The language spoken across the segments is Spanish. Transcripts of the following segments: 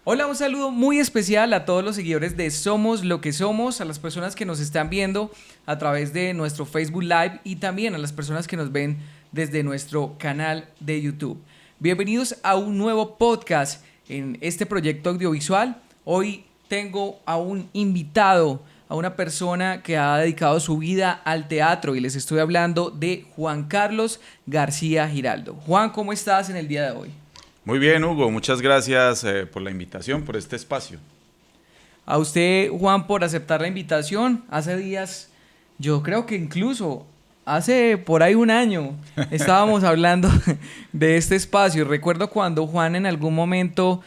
Hola, un saludo muy especial a todos los seguidores de Somos lo que somos, a las personas que nos están viendo a través de nuestro Facebook Live y también a las personas que nos ven desde nuestro canal de YouTube. Bienvenidos a un nuevo podcast en este proyecto audiovisual. Hoy tengo a un invitado, a una persona que ha dedicado su vida al teatro y les estoy hablando de Juan Carlos García Giraldo. Juan, ¿cómo estás en el día de hoy? Muy bien, Hugo, muchas gracias por la invitación, por este espacio. A usted, Juan, por aceptar la invitación. Hace días, yo creo que incluso hace por ahí un año, estábamos hablando de este espacio. Recuerdo cuando Juan en algún momento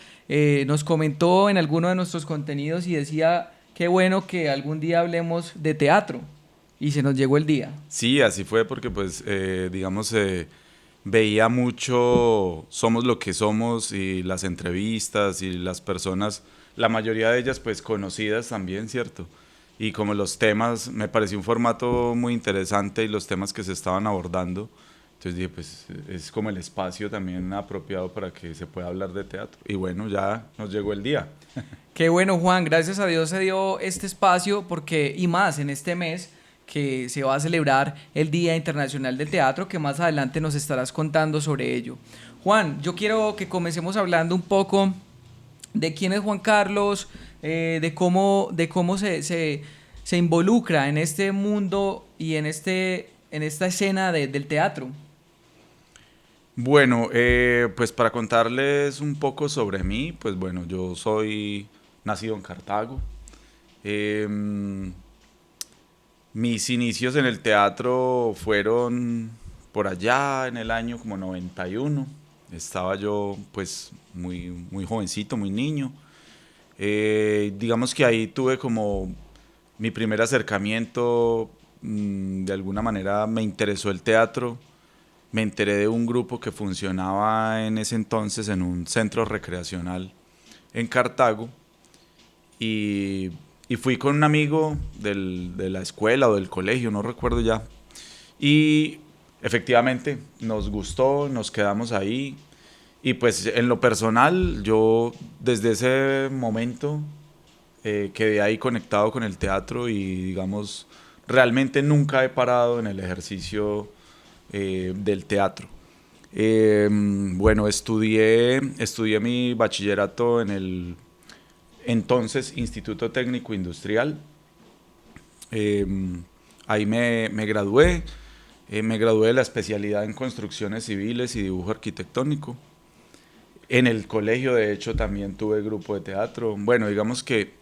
nos comentó en alguno de nuestros contenidos y decía, qué bueno que algún día hablemos de teatro. Y se nos llegó el día. Sí, así fue porque pues, digamos, veía mucho Somos lo que somos y las entrevistas y las personas, la mayoría de ellas pues conocidas también, ¿cierto? Y como los temas, me pareció un formato muy interesante y los temas que se estaban abordando. Entonces dije, pues es como el espacio también apropiado para que se pueda hablar de teatro. Y bueno, ya nos llegó el día. Qué bueno, Juan, gracias a Dios se dio este espacio porque, y más en este mes que se va a celebrar el Día Internacional del Teatro, que más adelante nos estarás contando sobre ello. Juan, yo quiero que comencemos hablando un poco de quién es Juan Carlos, de cómo se involucra en este mundo y en esta escena del teatro. Bueno, pues para contarles un poco sobre mí, pues bueno, yo soy nacido en Cartago. Em, Mis inicios en el teatro fueron por allá en el año como 91. Estaba yo pues muy jovencito, muy niño. Digamos que ahí tuve como mi primer acercamiento, de alguna manera me interesó el teatro. Me enteré de un grupo que funcionaba en ese entonces en un centro recreacional en Cartago y, y fui con un amigo de la escuela o del colegio, no recuerdo ya. Y efectivamente nos gustó, nos quedamos ahí. Y pues en lo personal, yo desde ese momento quedé ahí conectado con el teatro y digamos, realmente nunca he parado en el ejercicio del teatro. Bueno, estudié mi bachillerato en el entonces Instituto Técnico Industrial. Eh, Ahí me gradué. Me gradué de la especialidad en construcciones civiles y dibujo arquitectónico. En el colegio, de hecho, también tuve grupo de teatro. Bueno, digamos que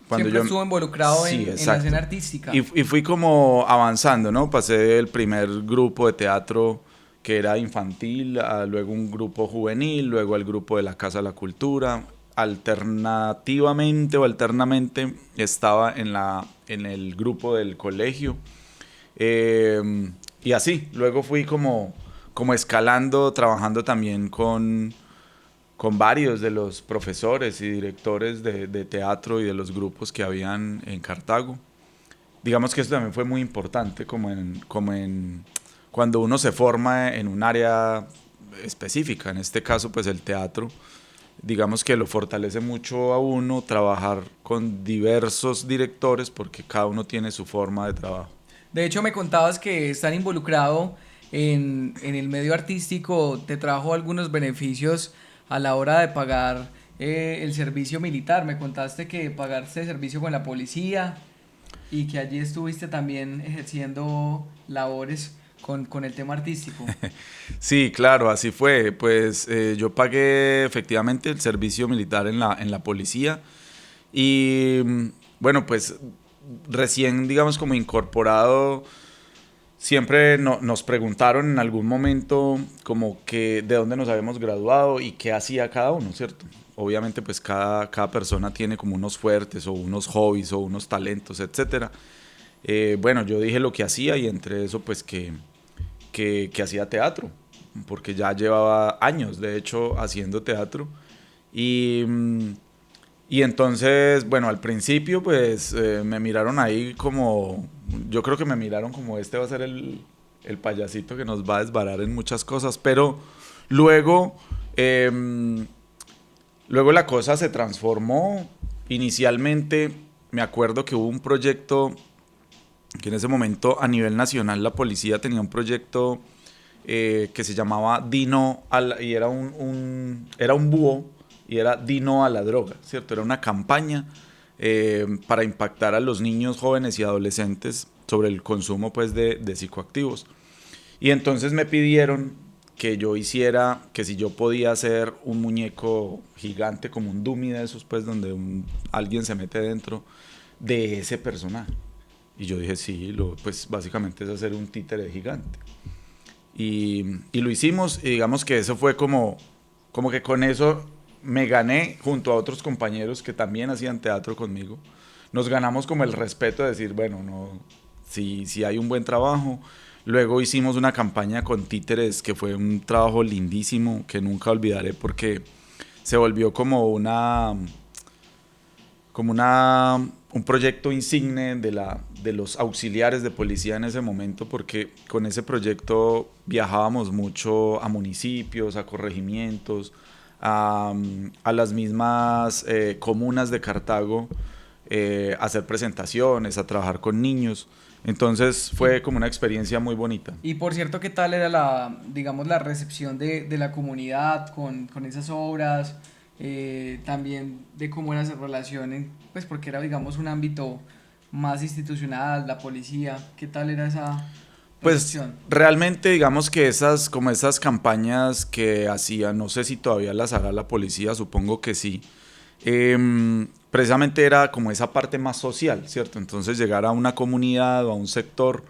cuando Siempre yo... estuvo involucrado Sí, en la escena exacto. artística. Y fui como avanzando, ¿no? Pasé del primer grupo de teatro que era infantil, a luego un grupo juvenil, luego al grupo de la Casa de la Cultura. Alternativamente o alternamente estaba en el grupo del colegio. Y así, luego fui como escalando, trabajando también con varios de los profesores y directores de teatro y de los grupos que habían en Cartago. Digamos que eso también fue muy importante, como en cuando uno se forma en un área específica, en este caso pues el teatro, digamos que lo fortalece mucho a uno trabajar con diversos directores porque cada uno tiene su forma de trabajo. De hecho, me contabas que estar involucrado en el medio artístico te trajo algunos beneficios a la hora de pagar el servicio militar. Me contaste que pagaste servicio con la policía y que allí estuviste también ejerciendo labores con el tema artístico. Sí, claro, así fue. Pues yo pagué efectivamente el servicio militar en la policía y bueno, pues recién, digamos, como incorporado, siempre nos preguntaron en algún momento como que de dónde nos habíamos graduado y qué hacía cada uno, ¿cierto? Obviamente pues cada persona tiene como unos fuertes o unos hobbies o unos talentos, etcétera. Bueno, yo dije lo que hacía y entre eso pues que hacía teatro, porque ya llevaba años, de hecho, haciendo teatro. Y, y entonces, bueno, al principio pues me miraron ahí como, yo creo que me miraron como este va a ser el payasito que nos va a desbarar en muchas cosas, pero luego, eh, Luego la cosa se transformó. Inicialmente me acuerdo que hubo un proyecto que en ese momento a nivel nacional la policía tenía un proyecto que se llamaba Dino y era un búho y era Dino a la droga, ¿cierto? Era una campaña para impactar a los niños, jóvenes y adolescentes sobre el consumo pues de psicoactivos. Y entonces me pidieron que yo hiciera, que si yo podía hacer un muñeco gigante como un dummy de esos pues donde alguien se mete dentro de ese personaje. Y yo dije, sí, pues básicamente es hacer un títere gigante. Y lo hicimos y digamos que eso fue como que con eso me gané junto a otros compañeros que también hacían teatro conmigo. Nos ganamos como el respeto de decir, bueno, no, si hay un buen trabajo. Luego hicimos una campaña con títeres que fue un trabajo lindísimo que nunca olvidaré porque se volvió como un proyecto insigne de los auxiliares de policía en ese momento, porque con ese proyecto viajábamos mucho a municipios, a corregimientos, a las mismas comunas de Cartago, a hacer presentaciones, a trabajar con niños. Entonces fue como una experiencia muy bonita. Y por cierto, ¿qué tal era digamos, la recepción de la comunidad con esas obras? También de cómo era esa relación, pues porque era, digamos, un ámbito más institucional, la policía. ¿Qué tal era esa Pues recepción? realmente digamos que como esas campañas que hacían, no sé si todavía las hará la policía, supongo que sí, precisamente era como esa parte más social, ¿cierto? Entonces llegar a una comunidad o a un sector,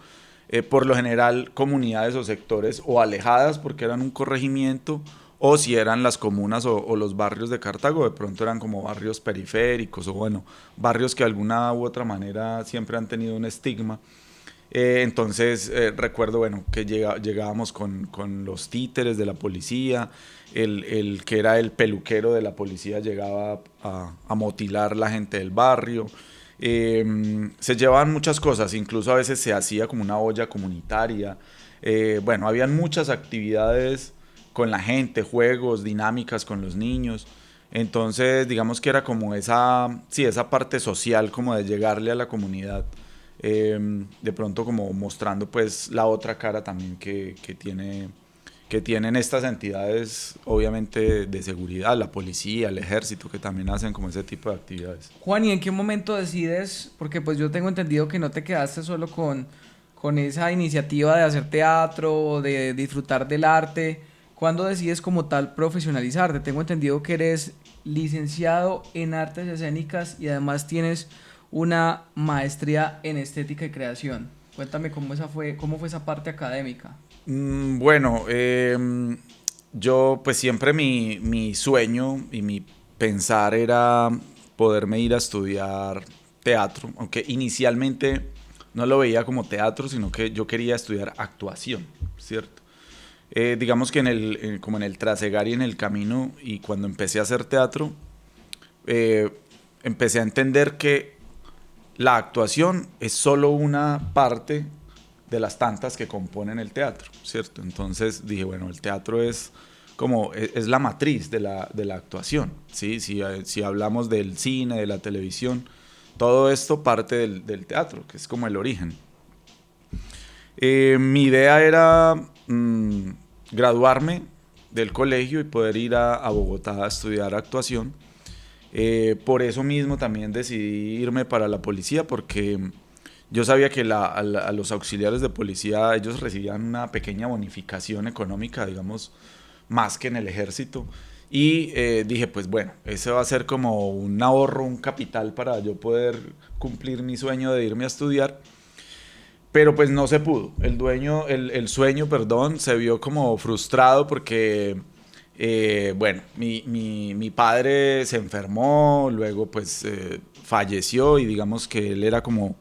por lo general comunidades o sectores o alejadas porque eran un corregimiento, o si eran las comunas o los barrios de Cartago, de pronto eran como barrios periféricos o bueno, barrios que de alguna u otra manera siempre han tenido un estigma. Entonces recuerdo bueno, que llegábamos con los títeres de la policía, el que era el peluquero de la policía llegaba a motilar la gente del barrio. Se llevaban muchas cosas, incluso a veces se hacía como una olla comunitaria. Bueno, habían muchas actividades con la gente, juegos, dinámicas con los niños. Entonces, digamos que era como esa parte social, como de llegarle a la comunidad, de pronto como mostrando pues la otra cara también que tienen estas entidades, obviamente de seguridad, la policía, el ejército, que también hacen como ese tipo de actividades. Juan, ¿y en qué momento decides? Porque pues yo tengo entendido que no te quedaste solo con esa iniciativa de hacer teatro, de disfrutar del arte. ¿Cuándo decides como tal profesionalizarte? Tengo entendido que eres licenciado en artes escénicas y además tienes una maestría en estética y creación. Cuéntame cómo fue esa parte académica. Bueno, yo pues siempre mi sueño y mi pensar era poderme ir a estudiar teatro, aunque inicialmente no lo veía como teatro, sino que yo quería estudiar actuación, ¿cierto? Digamos que como en el trasegar y en el camino y cuando empecé a hacer teatro, empecé a entender que la actuación es solo una parte de las tantas que componen el teatro, ¿cierto? Entonces dije, bueno, el teatro es la matriz de la actuación, ¿sí? Si hablamos del cine, de la televisión, todo esto parte del teatro, que es como el origen. Mi idea era graduarme del colegio y poder ir a Bogotá a estudiar actuación. Por eso mismo también decidí irme para la policía, porque yo sabía que a los auxiliares de policía ellos recibían una pequeña bonificación económica, digamos, más que en el ejército. Y dije, pues bueno, ese va a ser como un ahorro, un capital para yo poder cumplir mi sueño de irme a estudiar. Pero pues no se pudo. El sueño, perdón, se vio como frustrado porque, bueno, mi padre se enfermó, luego pues falleció y digamos que él era como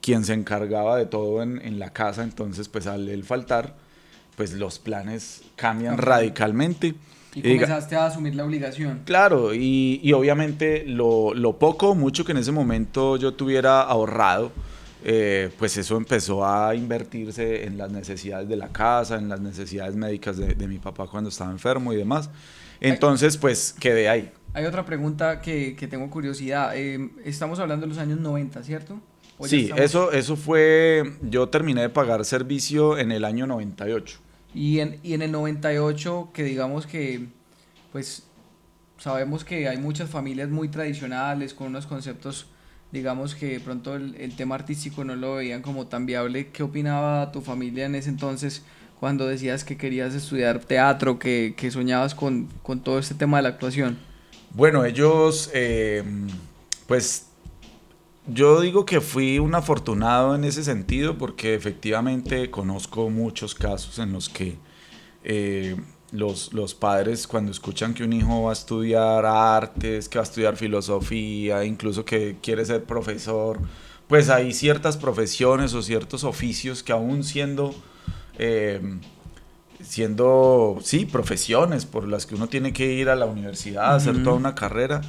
quien se encargaba de todo en la casa, entonces pues al él faltar, pues los planes cambian radicalmente. Y comenzaste a asumir la obligación. Claro, y obviamente lo poco o mucho que en ese momento yo tuviera ahorrado, pues eso empezó a invertirse en las necesidades de la casa, en las necesidades médicas de mi papá cuando estaba enfermo y demás. Entonces, pues quedé ahí. Hay otra pregunta que tengo curiosidad. Estamos hablando de los años 90, ¿cierto? ¿O ya Sí, estamos? eso fue, yo terminé de pagar servicio en el año 98. Y en el 98, que digamos que, pues, sabemos que hay muchas familias muy tradicionales, con unos conceptos, digamos que de pronto el tema artístico no lo veían como tan viable. ¿Qué opinaba tu familia en ese entonces cuando decías que querías estudiar teatro, que soñabas con todo este tema de la actuación? Bueno, ellos, pues yo digo que fui un afortunado en ese sentido porque efectivamente conozco muchos casos en los que eh, los padres cuando escuchan que un hijo va a estudiar artes, que va a estudiar filosofía, incluso que quiere ser profesor, pues hay ciertas profesiones o ciertos oficios que aún eh, sí, profesiones por las que uno tiene que ir a la universidad, a hacer toda Ujú. una carrera,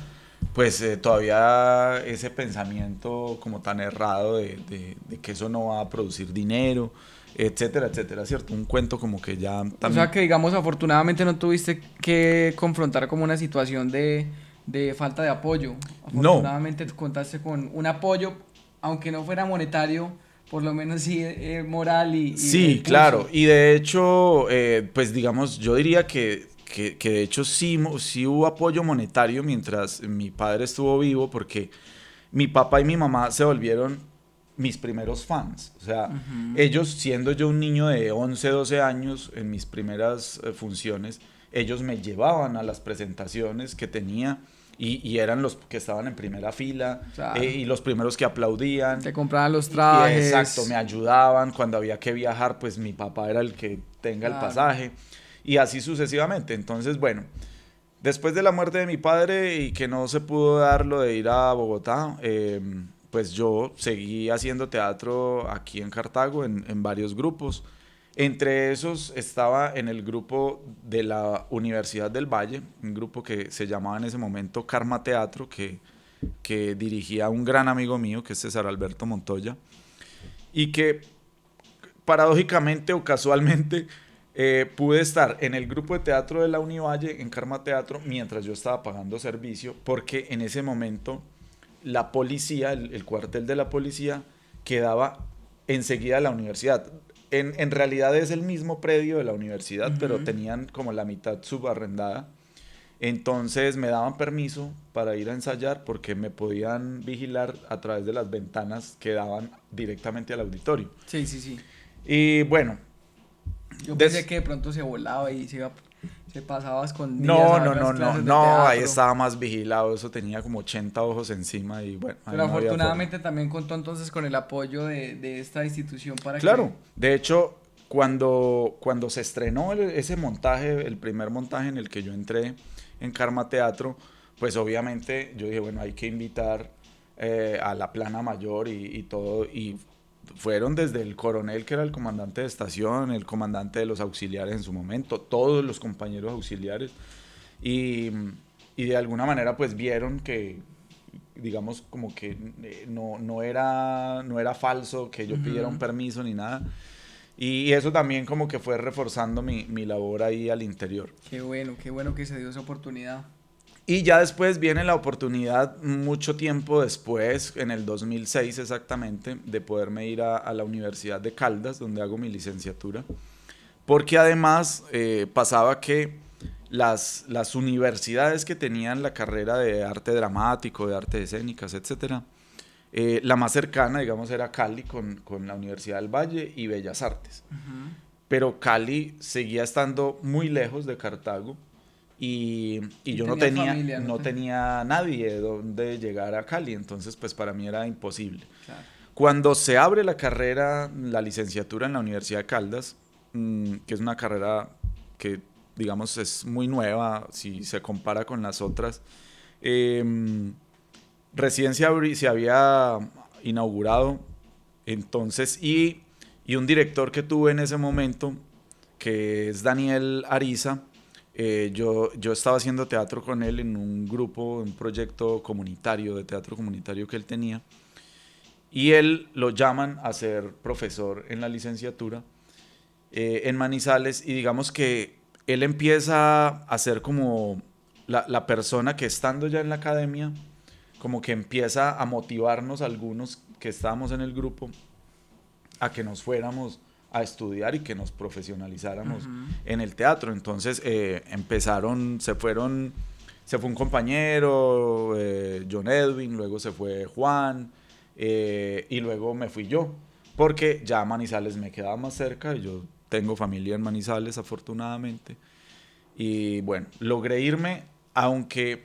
pues todavía ese pensamiento como tan errado de que eso no va a producir dinero, etcétera, etcétera, ¿cierto? Un cuento como que ya O sea también... que digamos afortunadamente no tuviste que confrontar como una situación de falta de apoyo. No, Afortunadamente contaste con un apoyo, aunque no fuera monetario, por lo menos sí moral y de sí, claro, impulso. y de hecho, pues digamos, yo diría que de hecho sí, sí hubo apoyo monetario mientras mi padre estuvo vivo, porque mi papá y mi mamá se volvieron mis primeros fans. O sea, Ujú. ellos, siendo yo un niño de 11 12 años, en mis primeras funciones, ellos me llevaban a las presentaciones que tenía y eran los que estaban en primera fila Claro. y los primeros que aplaudían. Te compraban los Y exacto, me trajes. ayudaban cuando había que viajar, pues mi papá era el que tenga el Claro. pasaje y así sucesivamente. Entonces, bueno, después de la muerte de mi padre y que no se pudo dar lo de ir a Bogotá, pues yo seguí haciendo teatro aquí en Cartago en varios grupos. Entre esos estaba en el grupo de la Universidad del Valle, un grupo que se llamaba en ese momento Karma Teatro, que dirigía un gran amigo mío, que es César Alberto Montoya, y que paradójicamente o casualmente pude estar en el grupo de teatro de la Univalle, en Karma Teatro, mientras yo estaba pagando servicio, porque en ese momento la policía, el cuartel de la policía, quedaba enseguida de la universidad. En realidad es el mismo predio de la universidad, pero Ujú. tenían como la mitad subarrendada. Entonces me daban permiso para ir a ensayar porque me podían vigilar a través de las ventanas que daban directamente al auditorio. Sí, sí, sí. Y bueno, Yo pensé des- que de pronto se volaba y se pasaba a escondidas no, a ver no, las no, no, clases de no, ahí teatro. estaba más vigilado, eso tenía como 80 ojos encima y bueno, ahí Pero no había forma. afortunadamente también contó entonces con el apoyo de esta institución para que... Claro, de hecho, cuando se estrenó ese montaje, el primer montaje en el que yo entré en Karma Teatro, pues obviamente yo dije, bueno, hay que invitar a la plana mayor y todo, y fueron desde el coronel, que era el comandante de estación, el comandante de los auxiliares en su momento, todos los compañeros auxiliares, y, y de alguna manera pues vieron que, digamos, como que no era falso que yo pidiera un Ujú. permiso ni nada. Y eso también como que fue reforzando mi labor ahí al interior. Qué bueno que se dio esa oportunidad. Y ya después viene la oportunidad, mucho tiempo después, en el 2006 exactamente, de poderme ir a la Universidad de Caldas, donde hago mi licenciatura. Porque además pasaba que las universidades que tenían la carrera de arte dramático, de artes escénicas, etcétera, la más cercana, digamos, era Cali con la Universidad del Valle y Bellas Artes. Ujú. Pero Cali seguía estando muy lejos de Cartago y Y yo no tenías tenía, familia, ¿no no te? tenía nadie donde llegar a Cali, entonces pues para mí era imposible. Claro. Cuando se abre la carrera, la licenciatura en la Universidad de Caldas, que es una carrera que digamos es muy nueva si se compara con las otras, eh, recién se había inaugurado, entonces, y un director que tuve en ese momento, que es Daniel Ariza, yo estaba haciendo teatro con él en un grupo, un proyecto comunitario, de teatro comunitario que él tenía, y él lo llaman a ser profesor en la licenciatura en Manizales, y digamos que él empieza a hacer como la persona que estando ya en la academia, como que empieza a motivarnos a algunos que estábamos en el grupo a que nos fuéramos a estudiar y que nos profesionalizáramos en el teatro. Entonces se fue un compañero, John Edwin, luego se fue Juan, y luego me fui yo, porque ya Manizales me quedaba más cerca, y yo tengo familia en Manizales afortunadamente, y bueno, logré irme, aunque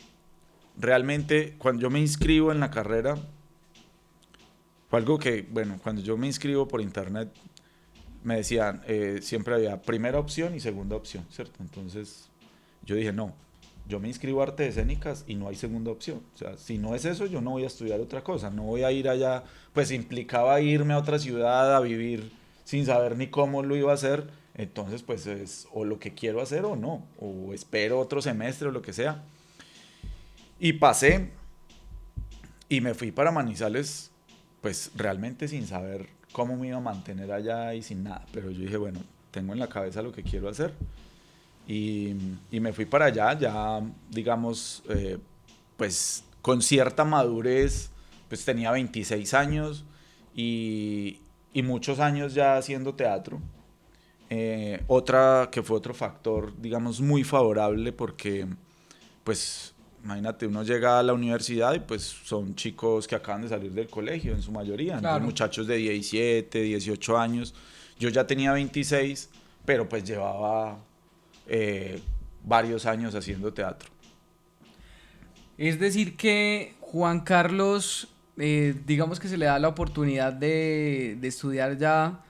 realmente cuando yo me inscribo en la carrera, fue algo que, bueno, cuando yo me inscribo por internet, me decían, siempre había primera opción y segunda opción, ¿cierto? Entonces yo dije, no, yo me inscribo a artes escénicas y no hay segunda opción. O sea, si no es eso, yo no voy a estudiar otra cosa, no voy a ir allá, pues implicaba irme a otra ciudad a vivir sin saber ni cómo lo iba a hacer. Entonces, pues es o lo que quiero hacer o no, o espero otro semestre o lo que sea. Y pasé y me fui para Manizales, pues realmente sin saber cómo me iba a mantener allá y sin nada. Pero yo dije, bueno, tengo en la cabeza lo que quiero hacer. Y me fui para allá, ya digamos, pues con cierta madurez, pues tenía 26 años y muchos años ya haciendo teatro. Otra que fue otro factor, digamos, muy favorable porque, pues, imagínate, uno llega a la universidad y pues son chicos que acaban de salir del colegio en su mayoría, entonces Claro. muchachos de 17, 18 años. Yo ya tenía 26, pero pues llevaba eh, varios años haciendo teatro. Es decir que Juan Carlos, digamos que se le da la oportunidad de estudiar ya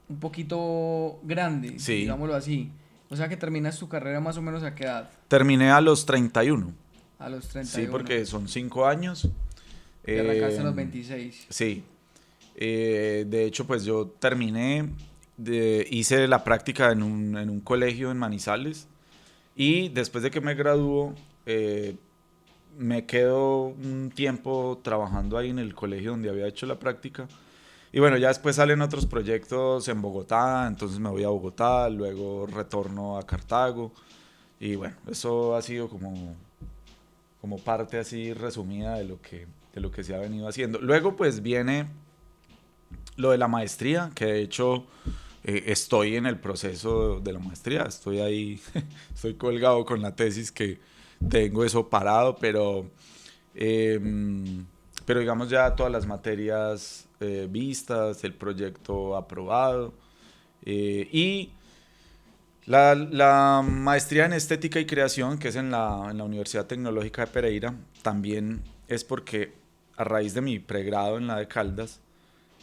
un poquito grande, Sí, digámoslo así. O sea que terminas tu carrera más o menos a qué edad, terminé a los 31. a los treinta Sí, y uno porque son 5 años. y arrancaste a Eh, los 26. sí, de hecho, pues yo hice la práctica en un colegio en Manizales y después de que me graduó, me quedo un tiempo trabajando ahí en el colegio donde había hecho la práctica. Y bueno, ya después salen otros proyectos en Bogotá, entonces me voy a Bogotá, luego retorno a Cartago. Y bueno, eso ha sido como parte así resumida de lo que se ha venido haciendo. Luego pues viene lo de la maestría, que de hecho estoy en el proceso de la maestría, estoy ahí, estoy colgado con la tesis que tengo eso parado, eh, pero digamos ya todas las materias vistas, el proyecto aprobado, y la maestría en estética y creación, que es en la Universidad Tecnológica de Pereira, también es porque a raíz de mi pregrado en la de Caldas,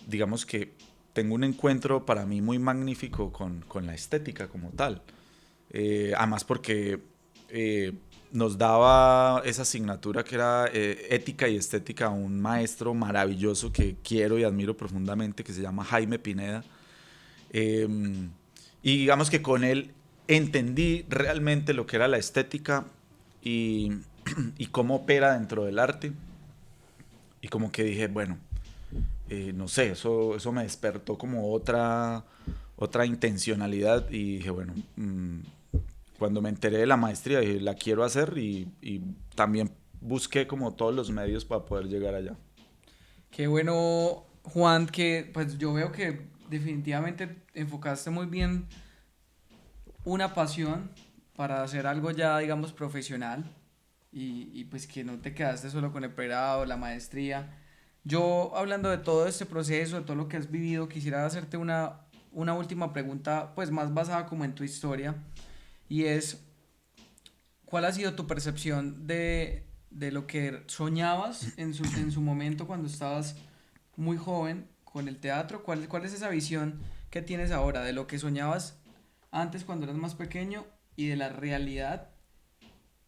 digamos que tengo un encuentro para mí muy magnífico con la estética como tal. Además porque nos daba esa asignatura que era ética y estética un maestro maravilloso que quiero y admiro profundamente, que se llama Jaime Pineda. Eh, y digamos que con él entendí realmente lo que era la estética y, y cómo opera dentro del arte. Y como que dije, bueno, no sé, eso me despertó como otra intencionalidad y dije, bueno, cuando me enteré de la maestría dije, la quiero hacer y también busqué como todos los medios para poder llegar allá. Qué bueno, Juan, que pues yo veo que definitivamente enfocaste muy bien una pasión para hacer algo ya, digamos, profesional y pues que no te quedaste solo con el pregrado, la maestría. Yo, hablando de todo este proceso, de todo lo que has vivido, quisiera hacerte una última pregunta, pues más basada como en tu historia, y es, ¿cuál ha sido tu percepción de lo que soñabas en su momento cuando estabas muy joven con el teatro? ¿Cuál es esa visión que tienes ahora de lo que soñabas antes cuando eras más pequeño y de la realidad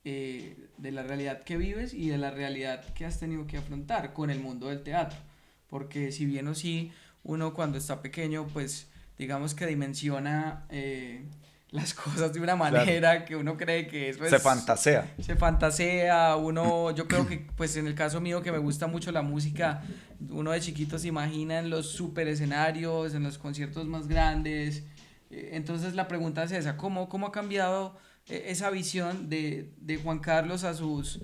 que vives y de la realidad que has tenido que afrontar con el mundo del teatro? Porque si bien o sí, uno cuando está pequeño, pues digamos que dimensiona las cosas de una Claro, manera que uno cree que eso se es, fantasea. se fantasea, uno, yo creo que pues en el caso mío que me gusta mucho la música, uno de chiquito se imagina en los super escenarios, en los conciertos más grandes. Entonces la pregunta es esa, ¿cómo ha cambiado esa visión de Juan Carlos a sus,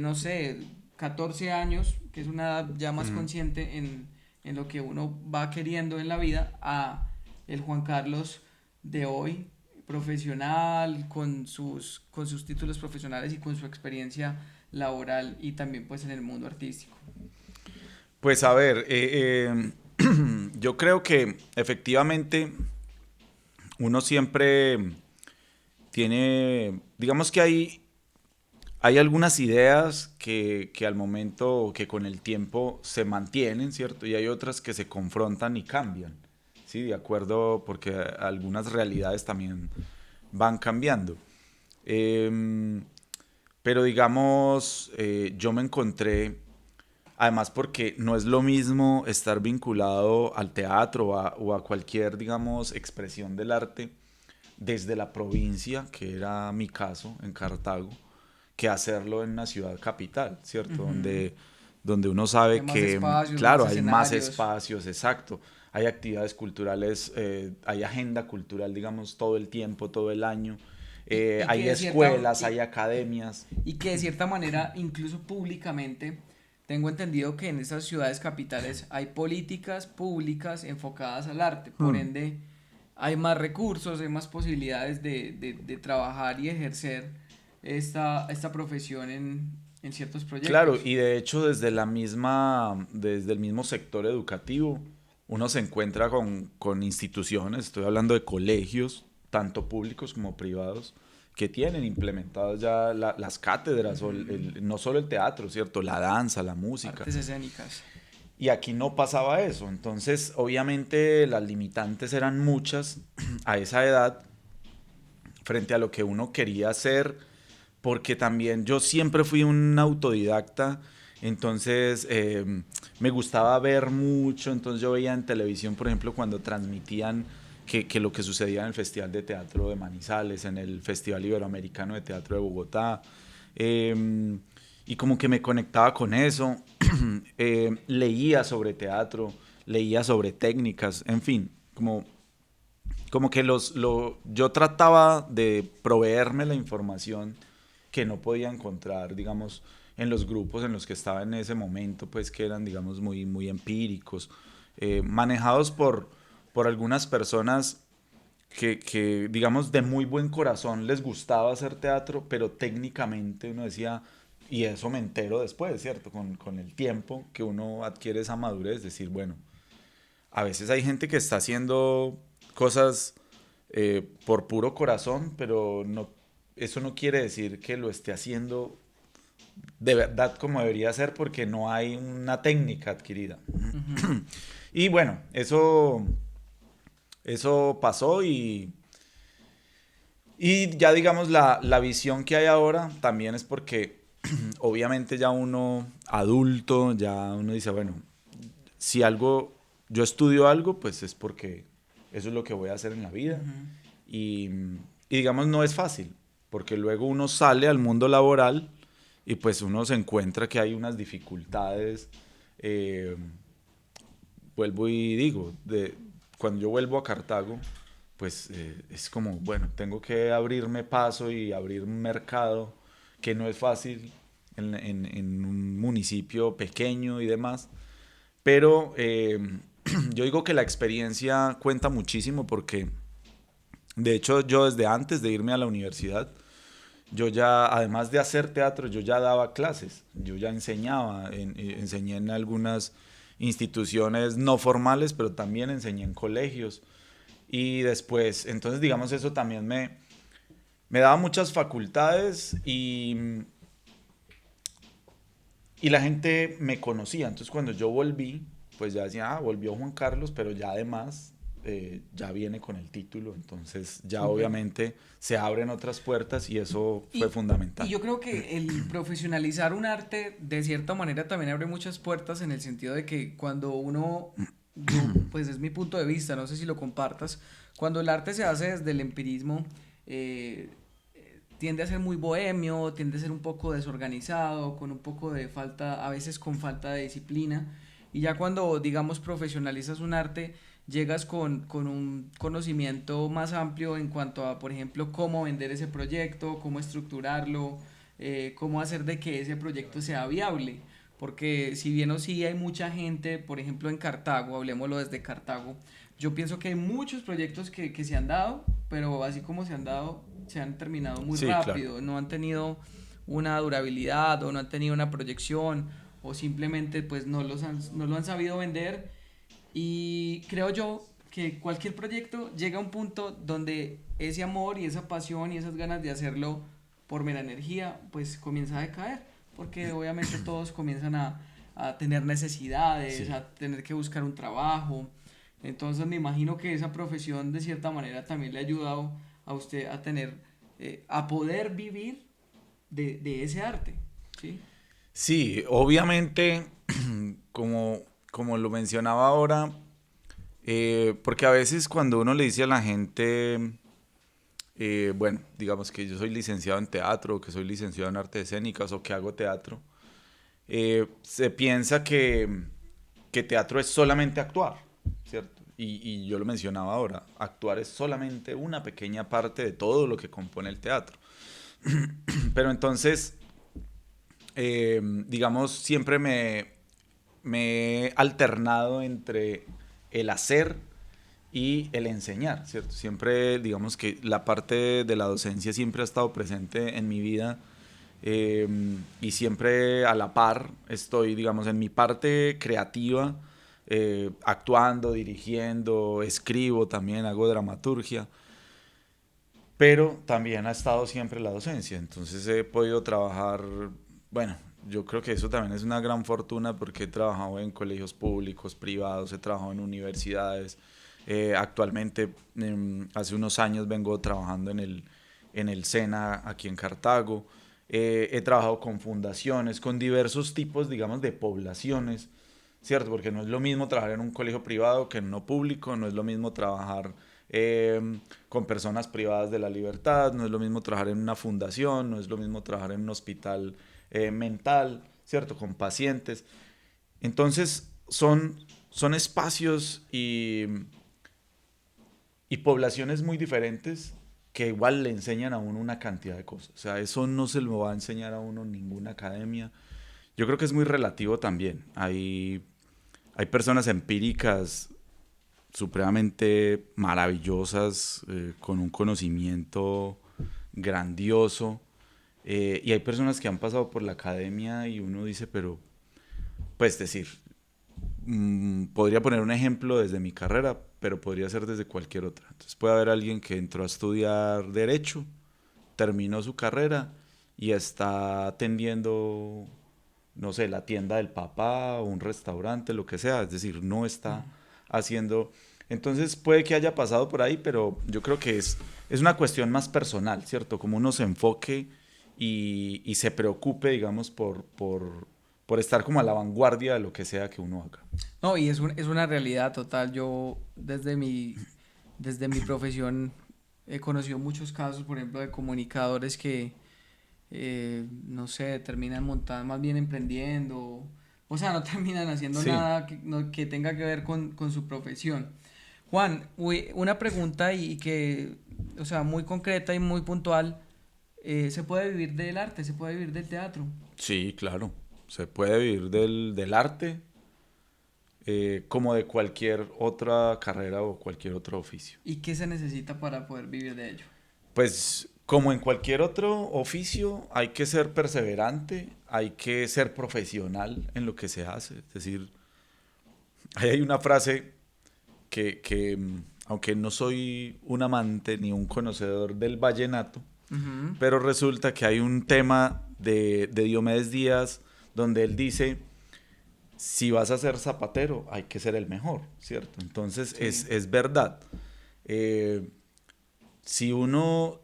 no sé, 14 años, que es una edad ya más consciente en lo que uno va queriendo en la vida, a el Juan Carlos de hoy, profesional, con sus títulos profesionales y con su experiencia laboral y también pues en el mundo artístico? Pues a ver, yo creo que efectivamente uno siempre tiene, digamos que hay algunas ideas que al momento, que con el tiempo se mantienen, ¿cierto? Y hay otras que se confrontan y cambian, ¿sí? De acuerdo, porque algunas realidades también van cambiando. Em, pero digamos, yo me encontré, además porque no es lo mismo estar vinculado al teatro o a cualquier, digamos, expresión del arte desde la provincia, que era mi caso en Cartago, que hacerlo en una ciudad capital, ¿cierto? Ujú. Donde uno Hay sabe más que, espacios, más claro, hay más escenarios. espacios, exacto. Hay actividades culturales, hay agenda cultural, digamos, todo el tiempo, todo el año. Y que Hay de cierta, escuelas, hay academias. y que de cierta manera, incluso públicamente, tengo entendido que en estas ciudades capitales hay políticas públicas enfocadas al arte, por Hmm. ende hay más recursos, hay más posibilidades de trabajar y ejercer esta profesión en ciertos Claro, proyectos. y de hecho desde el mismo sector educativo, uno se encuentra con instituciones, estoy hablando de colegios, tanto públicos como privados, que tienen implementadas ya las cátedras, o Ujú. no solo el teatro, ¿cierto? La danza, la música. Artes escénicas. Y aquí no pasaba eso. Entonces, obviamente, las limitantes eran muchas a esa edad frente a lo que uno quería hacer, porque también yo siempre fui un autodidacta, entonces me gustaba ver mucho, entonces yo veía en televisión, por ejemplo, cuando transmitían que lo que sucedía en el Festival de Teatro de Manizales, en el Festival Iberoamericano de Teatro de Bogotá, y como que me conectaba con eso, leía sobre teatro, leía sobre técnicas, en fin, como que yo trataba de proveerme la información que no podía encontrar, digamos, en los grupos en los que estaba en ese momento, pues que eran, digamos, muy empíricos, manejados por algunas personas digamos, de muy buen corazón les gustaba hacer teatro, pero técnicamente uno decía, y eso me entero después, ¿cierto? Con el tiempo que uno adquiere esa madurez, decir, bueno, a veces hay gente que está haciendo cosas por puro corazón, pero no, eso no quiere decir que lo esté haciendo de verdad como debería ser porque no hay una técnica adquirida. Ujú. Y bueno, eso pasó y ya digamos la visión que hay ahora también es porque obviamente ya uno adulto, ya uno dice, bueno, si algo, yo estudio algo, pues es porque eso es lo que voy a hacer en la vida. Ujú. Y, y digamos, no es fácil, porque luego uno sale al mundo laboral y pues uno se encuentra que hay unas dificultades. eh, Vuelvo y digo, cuando yo vuelvo a Cartago, pues es como, bueno, tengo que abrirme paso y abrir un mercado que no es fácil en un municipio pequeño y demás. Pero yo digo que la experiencia cuenta muchísimo porque, de hecho, yo desde antes de irme a la universidad, yo ya, además de hacer teatro, yo ya daba clases, yo ya enseñaba, enseñé en algunas instituciones no formales, pero también enseñé en colegios. Y después, entonces, digamos, eso también me daba muchas facultades y la gente me conocía. Entonces, cuando yo volví, pues ya decía, ah, volvió Juan Carlos, pero ya además ya viene con el título. Entonces, ya Súper. obviamente se abren otras puertas y eso fue Y fundamental. yo creo que el profesionalizar un arte de cierta manera también abre muchas puertas en el sentido de que cuando uno, yo, pues es mi punto de vista, no sé si lo compartas, cuando el arte se hace desde el empirismo, eh, tiende a ser muy bohemio, tiende a ser un poco desorganizado, con un poco de falta, a veces con falta de disciplina. Y ya cuando, digamos, profesionalizas un arte, llegas con un conocimiento más amplio en cuanto a, por ejemplo, cómo vender ese proyecto, cómo estructurarlo, cómo hacer de que ese proyecto sea viable. Porque si bien o sí hay mucha gente, por ejemplo en Cartago, hablemoslo desde Cartago, yo pienso que hay muchos proyectos que se han dado, pero así como se han dado, se han terminado muy Sí, claro. rápido, no han tenido una durabilidad o no han tenido una proyección o simplemente pues no lo han sabido vender y creo yo que cualquier proyecto llega a un punto donde ese amor y esa pasión y esas ganas de hacerlo por mera energía pues comienza a decaer porque obviamente todos comienzan a tener necesidades, Sí. a tener que buscar un trabajo. Entonces me imagino que esa profesión de cierta manera también le ha ayudado a usted a tener, a poder vivir de ese arte, ¿sí? Sí, obviamente, como, como lo mencionaba ahora, porque a veces cuando uno le dice a la gente, bueno, digamos que yo soy licenciado en teatro, que soy licenciado en artes escénicas o que hago teatro, se piensa que teatro es solamente actuar, ¿cierto? Y yo lo mencionaba ahora, actuar es solamente una pequeña parte de todo lo que compone el teatro. Pero entonces, digamos, siempre me he alternado entre el hacer y el enseñar, ¿cierto? Siempre, digamos que la parte de la docencia siempre ha estado presente en mi vida eh, y siempre a la par estoy, digamos, en mi parte creativa, actuando, dirigiendo, escribo también, hago dramaturgia, pero también ha estado siempre la docencia, entonces he podido trabajar, bueno, yo creo que eso también es una gran fortuna porque he trabajado en colegios públicos, privados, he trabajado en universidades, actualmente hace unos años vengo trabajando en el SENA aquí en Cartago, he trabajado con fundaciones, con diversos tipos, digamos, de poblaciones, ¿cierto? Porque no es lo mismo trabajar en un colegio privado que en uno público, no es lo mismo trabajar con personas privadas de la libertad, no es lo mismo trabajar en una fundación, no es lo mismo trabajar en un hospital mental, ¿cierto? Con pacientes. Entonces, son espacios y poblaciones muy diferentes que igual le enseñan a uno una cantidad de cosas. O sea, eso no se lo va a enseñar a uno en ninguna academia. Yo creo que es muy relativo también. Hay personas empíricas supremamente maravillosas, con un conocimiento grandioso. Y hay personas que han pasado por la academia y uno dice, pero, pues decir, podría poner un ejemplo desde mi carrera, pero podría ser desde cualquier otra. Entonces puede haber alguien que entró a estudiar derecho, terminó su carrera y está atendiendo, no sé, la tienda del papá o un restaurante, lo que sea. Es decir, no está haciendo... Entonces puede que haya pasado por ahí, pero yo creo que es una cuestión más personal, ¿cierto? Como uno se enfoque y se preocupe, digamos, por estar como a la vanguardia de lo que sea que uno haga. No, y es una realidad total. Yo desde mi profesión he conocido muchos casos, por ejemplo, de comunicadores que, no sé, terminan montando, más bien emprendiendo, o sea, no terminan haciendo Sí, nada que tenga que ver con su profesión. Juan, una pregunta y que, o sea, muy concreta y muy puntual. ¿Se puede vivir del arte? ¿Se puede vivir del teatro? sí, claro. Se puede vivir del arte como de cualquier otra carrera o cualquier otro oficio. ¿Y qué se necesita para poder vivir de ello? Pues como en cualquier otro oficio, hay que ser perseverante, hay que ser profesional en lo que se hace. Es decir, ahí hay una frase que aunque no soy un amante ni un conocedor del vallenato, Ujú. pero resulta que hay un tema de Diomedes Díaz donde él dice, si vas a ser zapatero, hay que ser el mejor, ¿cierto? Entonces Sí. es verdad. Eh, si uno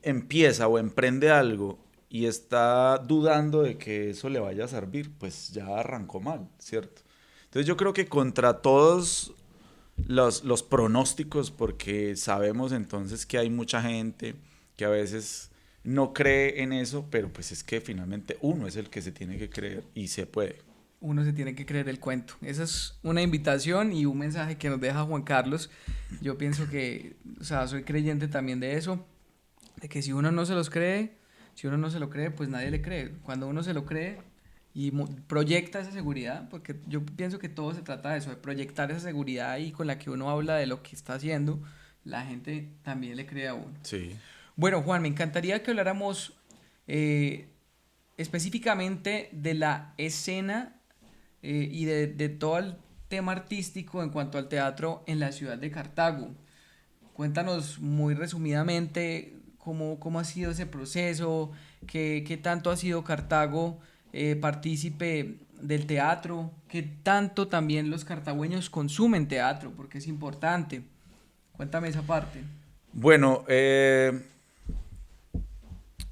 empieza o emprende algo y está dudando de que eso le vaya a servir, pues ya arrancó mal, ¿cierto? Entonces yo creo que contra todos los pronósticos, porque sabemos entonces que hay mucha gente que a veces no cree en eso, pero pues es que finalmente uno es el que se tiene que creer y se puede. uno se tiene que creer el cuento. Esa es una invitación y un mensaje que nos deja Juan Carlos. Yo pienso que, o sea, soy creyente también de eso, de que si uno no se los cree, si uno no se lo cree, pues nadie le cree. Cuando uno se lo cree y proyecta esa seguridad, porque yo pienso que todo se trata de eso, de proyectar esa seguridad y con la que uno habla de lo que está haciendo, la gente también le cree a uno. Sí. Bueno, Juan, me encantaría que habláramos eh, específicamente de la escena y de todo el tema artístico en cuanto al teatro en la ciudad de Cartago. Cuéntanos muy resumidamente cómo ha sido ese proceso, qué tanto ha sido Cartago partícipe del teatro, qué tanto también los cartagüeños consumen teatro, porque es importante. Cuéntame esa parte. Bueno,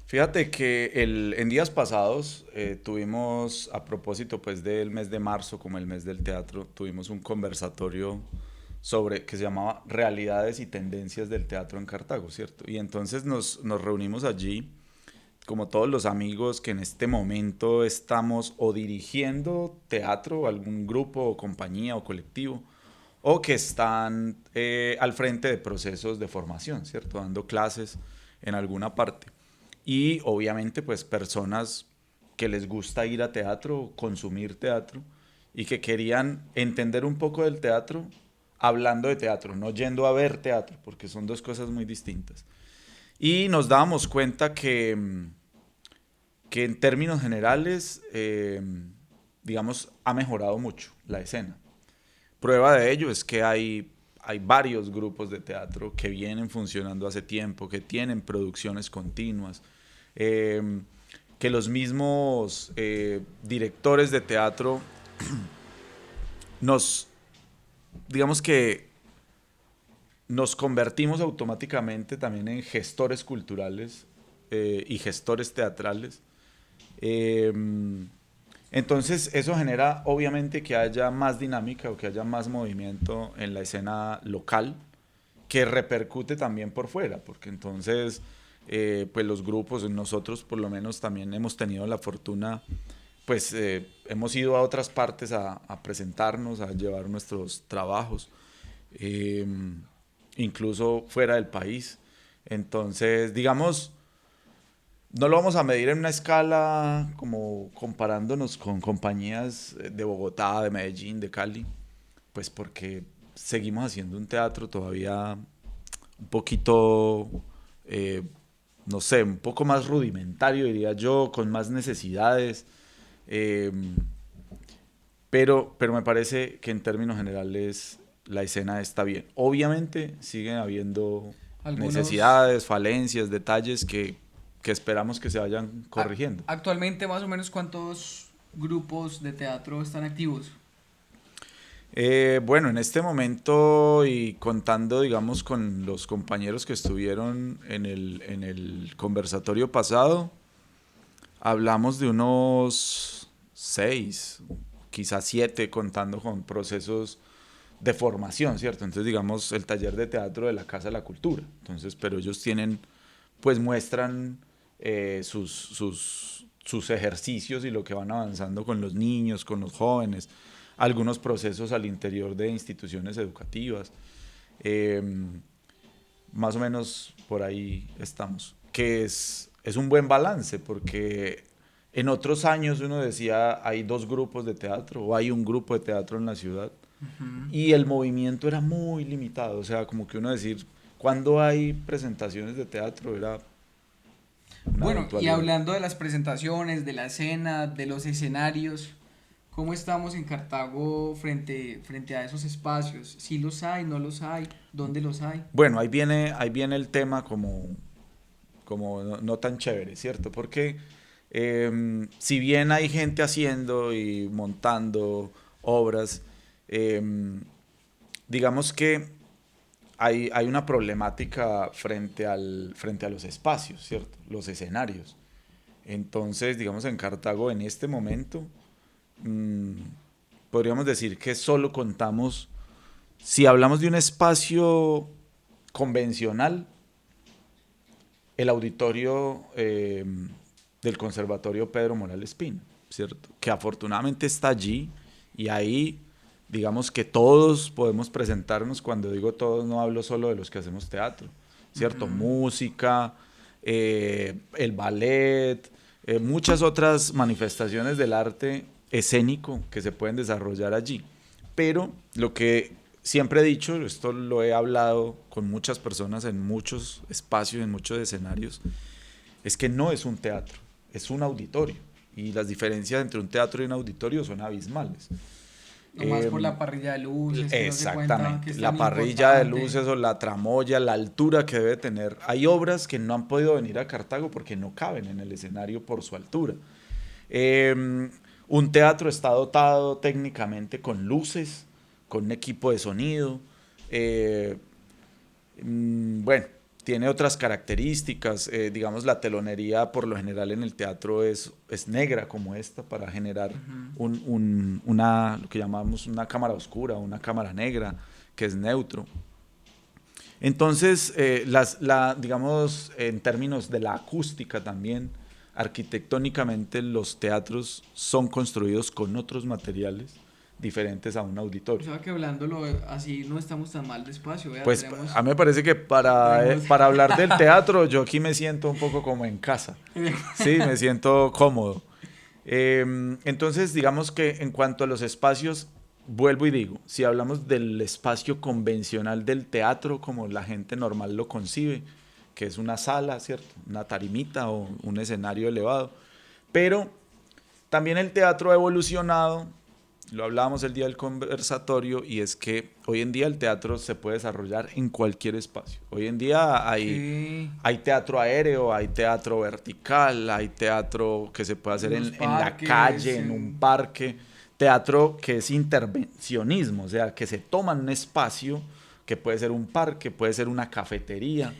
fíjate que en días pasados tuvimos, a propósito pues del mes de marzo como el mes del teatro, tuvimos un conversatorio sobre que se llamaba Realidades y Tendencias del Teatro en Cartago, ¿cierto? Y entonces nos reunimos allí, como todos los amigos que en este momento estamos o dirigiendo teatro, o algún grupo o compañía o colectivo, o que están al frente de procesos de formación, ¿cierto? Dando clases en alguna parte. Y obviamente pues personas que les gusta ir a teatro, consumir teatro y que querían entender un poco del teatro hablando de teatro, no yendo a ver teatro, porque son dos cosas muy distintas. Y nos dábamos cuenta que en términos generales, digamos, ha mejorado mucho la escena. Prueba de ello es que hay varios grupos de teatro que vienen funcionando hace tiempo, que tienen producciones continuas, eh, que los mismos directores de teatro nos, digamos que nos convertimos automáticamente también en gestores culturales y gestores teatrales. Eh, entonces eso genera obviamente que haya más dinámica o que haya más movimiento en la escena local que repercute también por fuera, porque entonces pues los grupos, nosotros por lo menos también hemos tenido la fortuna, pues hemos ido a otras partes a presentarnos, a llevar nuestros trabajos, eh, incluso fuera del país. Entonces, digamos, no lo vamos a medir en una escala como comparándonos con compañías de Bogotá, de Medellín, de Cali, pues porque seguimos haciendo un teatro todavía un poquito, eh, no sé, un poco más rudimentario, diría yo, con más necesidades, eh, pero me parece que en términos generales la escena está bien. Obviamente siguen habiendo Algunos, necesidades, falencias, detalles que esperamos que se vayan corrigiendo. actualmente más o menos cuántos grupos de teatro están activos. Bueno, en este momento y contando, digamos, con los compañeros que estuvieron en el conversatorio pasado, hablamos de unos 6, quizás 7, contando con procesos de formación, ¿cierto? Entonces, digamos, el taller de teatro de la Casa de la Cultura. Entonces, pero ellos tienen, pues muestran sus ejercicios y lo que van avanzando con los niños, con los jóvenes, algunos procesos al interior de instituciones educativas. Eh, Más o menos por ahí estamos. Que es un buen balance, porque en otros años uno decía hay dos grupos de teatro o hay un grupo de teatro en la ciudad Ujú. y el movimiento era muy limitado. O sea, como que uno decir, cuando hay presentaciones de teatro era una Bueno, y eventualidad. hablando de las presentaciones, de la escena, de los escenarios, ¿cómo estamos en Cartago frente a esos espacios? ¿Sí los hay, no los hay? ¿Dónde los hay? Bueno, ahí viene el tema como no tan chévere, ¿cierto? Porque si bien hay gente haciendo y montando obras, eh, digamos que hay una problemática frente a los espacios, ¿cierto? Los escenarios. Entonces, digamos, en Cartago en este momento, mmm, podríamos decir que solo contamos, si hablamos de un espacio convencional, el auditorio del Conservatorio Pedro Morales Pino, ¿cierto? Que afortunadamente está allí y ahí, digamos que todos podemos presentarnos. Cuando digo todos, no hablo solo de los que hacemos teatro, ¿cierto? Música, el ballet, muchas otras manifestaciones del arte escénico que se pueden desarrollar allí. Pero lo que siempre he dicho, esto lo he hablado con muchas personas en muchos espacios, en muchos escenarios, es que no es un teatro, es un auditorio. Y las diferencias entre un teatro y un auditorio son abismales. Nomás por la parrilla de luces, que no se cuenta que Exactamente, es la tan parrilla de importante. luces o la tramoya, la altura que debe tener. Hay obras que no han podido venir a Cartago porque no caben en el escenario por su altura. Un teatro está dotado técnicamente con luces, con un equipo de sonido. eh, bueno, tiene otras características. Digamos, la telonería por lo general en el teatro es negra como esta para generar lo que llamamos una cámara oscura, una cámara negra, que es neutro. Entonces, digamos, en términos de la acústica también, arquitectónicamente los teatros son construidos con otros materiales diferentes a un O auditorio. sea que hablándolo así no estamos tan mal de espacio, vea, Pues a mí me parece que tenemos para hablar del teatro yo aquí me siento un poco como en casa, sí, me siento cómodo. Entonces digamos que en cuanto a los espacios, vuelvo y digo, si hablamos del espacio convencional del teatro como la gente normal lo concibe, que es una sala, ¿cierto? Una tarimita o un escenario elevado, pero también el teatro ha evolucionado. Lo hablábamos el día del conversatorio y es que hoy en día el teatro se puede desarrollar en cualquier espacio. Hoy en día que hay teatro aéreo, hay teatro vertical, hay teatro que se puede hacer en los en la parques, calle, en un parque, teatro que es intervencionismo, o sea, que se toma un espacio que puede ser un parque, puede ser una cafetería,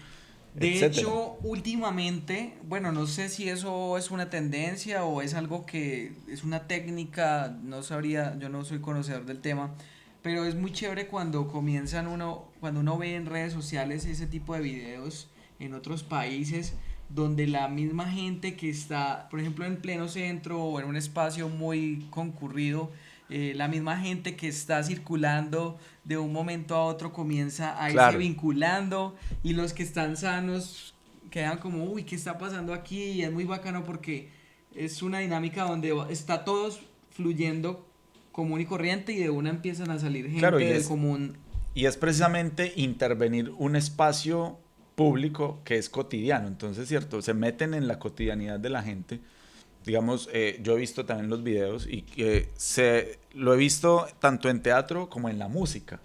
de etcétera. hecho, últimamente, bueno, no sé si eso es una tendencia o es algo que es una técnica, no sabría, yo no soy conocedor del tema, pero es muy chévere cuando cuando uno ve en redes sociales ese tipo de videos en otros países donde la misma gente que está, por ejemplo, en pleno centro o en un espacio muy concurrido, la misma gente que está circulando de un momento a otro comienza a irse Claro, vinculando y los que están sanos quedan como, uy, ¿qué está pasando aquí? Y es muy bacano porque es una dinámica donde está todos fluyendo común y corriente y de una empiezan a salir claro, gente del común. y es precisamente intervenir un espacio público que es cotidiano. Entonces, cierto, se meten en la cotidianidad de la gente. Digamos, yo he visto también los videos y lo he visto tanto en teatro como en la música,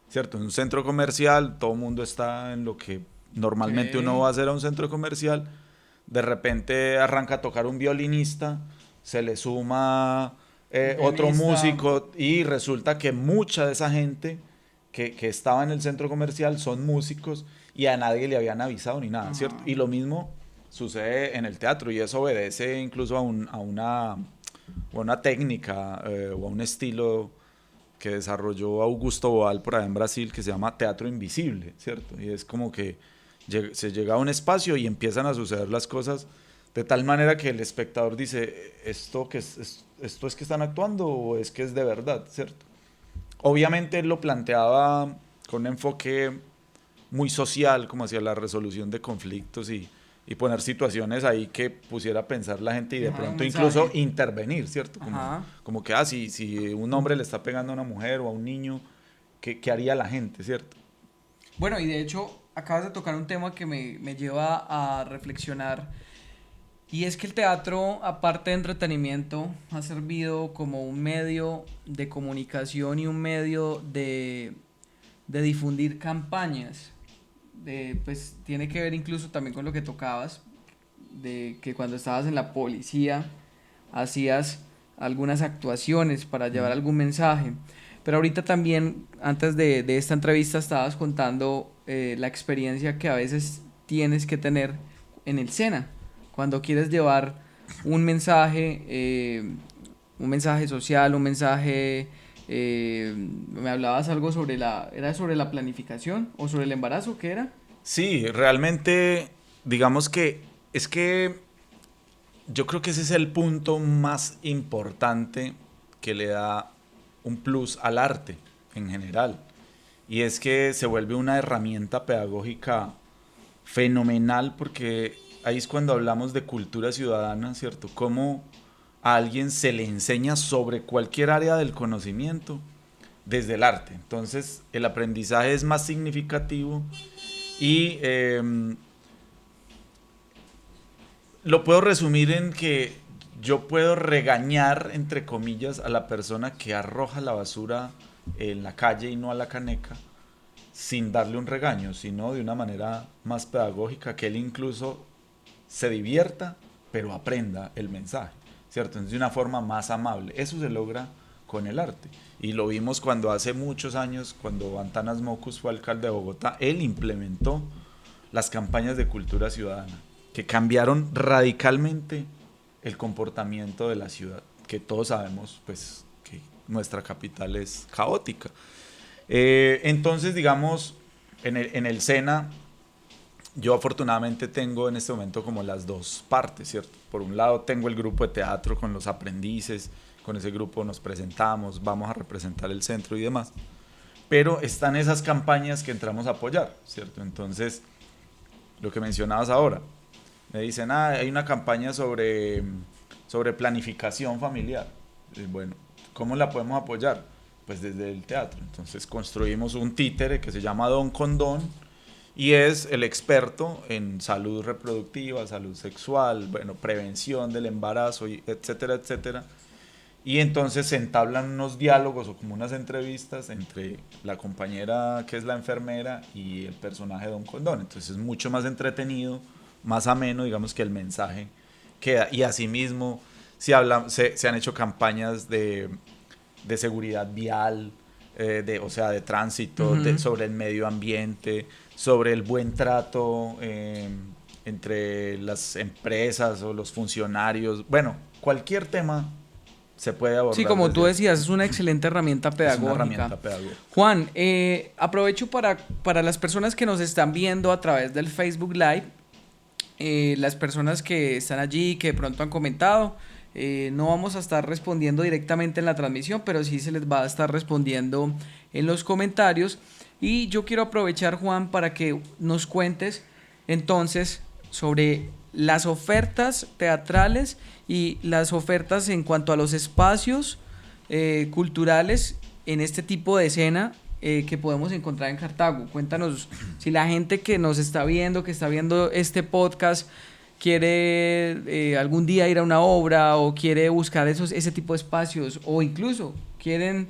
¿cierto? En un centro comercial, todo el mundo está en lo que normalmente uno Que va a hacer a un centro comercial. De repente arranca a tocar un violinista, se le suma un otro pianista, músico y resulta que mucha de esa gente que estaba en el centro comercial son músicos y a nadie le habían avisado ni nada, ¿cierto? ajá. Y lo mismo sucede en el teatro y eso obedece incluso a una técnica o a un estilo que desarrolló Augusto Boal por allá en Brasil que se llama teatro invisible, ¿cierto? Y es como que se llega a un espacio y empiezan a suceder las cosas de tal manera que el espectador dice, ¿esto es que están actuando o es que es de verdad, ¿cierto? Obviamente él lo planteaba con un enfoque muy social, como hacia la resolución de conflictos y poner situaciones ahí que pusiera a pensar la gente y de Dejar un pronto incluso mensaje. intervenir, ¿cierto? Ajá. Como que, si un hombre le está pegando a una mujer o a un niño, ¿qué haría la gente, ¿cierto? Bueno, y de hecho, acabas de tocar un tema que me lleva a reflexionar. Y es que el teatro, aparte de entretenimiento, ha servido como un medio de comunicación y un medio de difundir campañas. Pues tiene que ver incluso también con lo que tocabas, de que cuando estabas en la policía hacías algunas actuaciones para llevar Mm. algún mensaje. Pero ahorita también, antes de esta entrevista, estabas contando la experiencia que a veces tienes que tener en el SENA, cuando quieres llevar un mensaje social, un mensaje... me hablabas algo sobre ¿era sobre la planificación o sobre el embarazo? ¿Qué era? Sí, realmente, digamos que es que yo creo que ese es el punto más importante que le da un plus al arte en general. Y es que se vuelve una herramienta pedagógica fenomenal porque ahí es cuando hablamos de cultura ciudadana, ¿cierto? Cómo a alguien se le enseña sobre cualquier área del conocimiento desde el arte. Entonces el aprendizaje es más significativo y lo puedo resumir en que yo puedo regañar, entre comillas, a la persona que arroja la basura en la calle y no a la caneca, sin darle un regaño, sino de una manera más pedagógica, que él incluso se divierta, pero aprenda el mensaje, ¿cierto? Entonces, de una forma más amable. Eso se logra con el arte. Y lo vimos cuando hace muchos años, cuando Antanas Mockus fue alcalde de Bogotá, él implementó las campañas de cultura ciudadana, que cambiaron radicalmente el comportamiento de la ciudad, que todos sabemos pues que nuestra capital es caótica. Entonces, digamos, en el SENA, yo afortunadamente tengo en este momento como las dos partes, ¿cierto? Por un lado tengo el grupo de teatro con los aprendices, con ese grupo nos presentamos, vamos a representar el centro y demás, pero están esas campañas que entramos a apoyar, ¿cierto? Entonces, lo que mencionabas ahora, me dicen, hay una campaña sobre planificación familiar. Bueno, ¿cómo la podemos apoyar? Pues desde el teatro. Entonces construimos un títere que se llama Don Condón y es el experto en salud reproductiva, salud sexual, bueno, prevención del embarazo, etcétera, etcétera. Y entonces se entablan unos diálogos o como unas entrevistas entre la compañera que es la enfermera y el personaje de Don Condón. Entonces es mucho más entretenido, más ameno, digamos, que el mensaje queda. Y asimismo se han hecho campañas de seguridad vial, o sea, de tránsito, sobre el medio ambiente, sobre el buen trato entre las empresas o los funcionarios. Bueno, cualquier tema se puede abordar. Sí, como tú decías, es una excelente herramienta pedagógica. Es una herramienta pedagógica. Juan, aprovecho para las personas que nos están viendo a través del Facebook Live, las personas que están allí, que de pronto han comentado, no vamos a estar respondiendo directamente en la transmisión, pero sí se les va a estar respondiendo en los comentarios. Y yo quiero aprovechar, Juan, para que nos cuentes entonces sobre las ofertas teatrales y las ofertas en cuanto a los espacios culturales en este tipo de escena que podemos encontrar en Cartago. Cuéntanos, si la gente que nos está viendo, que está viendo este podcast, quiere algún día ir a una obra o quiere buscar ese tipo de espacios, o incluso quieren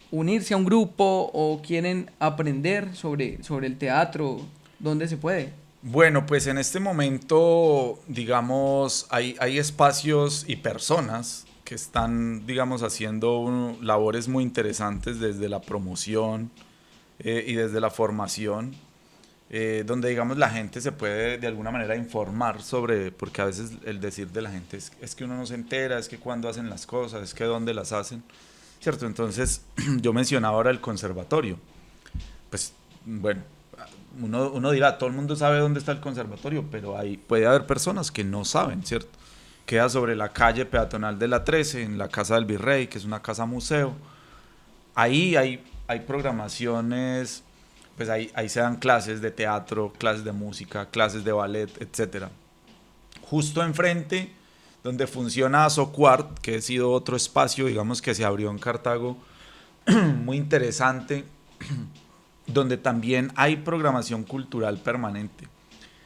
unirse a un grupo o quieren aprender sobre el teatro, ¿dónde se puede? Bueno, pues en este momento, digamos, hay espacios y personas que están, digamos, haciendo labores muy interesantes desde la promoción y desde la formación, donde, digamos, la gente se puede de alguna manera informar sobre, porque a veces el decir de la gente es que uno no se entera, es que cuándo hacen las cosas, es que dónde las hacen, ¿cierto? Entonces, yo mencionaba ahora el conservatorio. Pues, bueno, uno dirá, todo el mundo sabe dónde está el conservatorio, pero puede haber personas que no saben, ¿cierto? Queda sobre la calle peatonal de la 13, en la Casa del Virrey, que es una casa museo. Ahí hay programaciones, pues ahí se dan clases de teatro, clases de música, clases de ballet, etc. Justo enfrente, donde funciona Azocuart, que ha sido otro espacio, digamos, que se abrió en Cartago, muy interesante, donde también hay programación cultural permanente.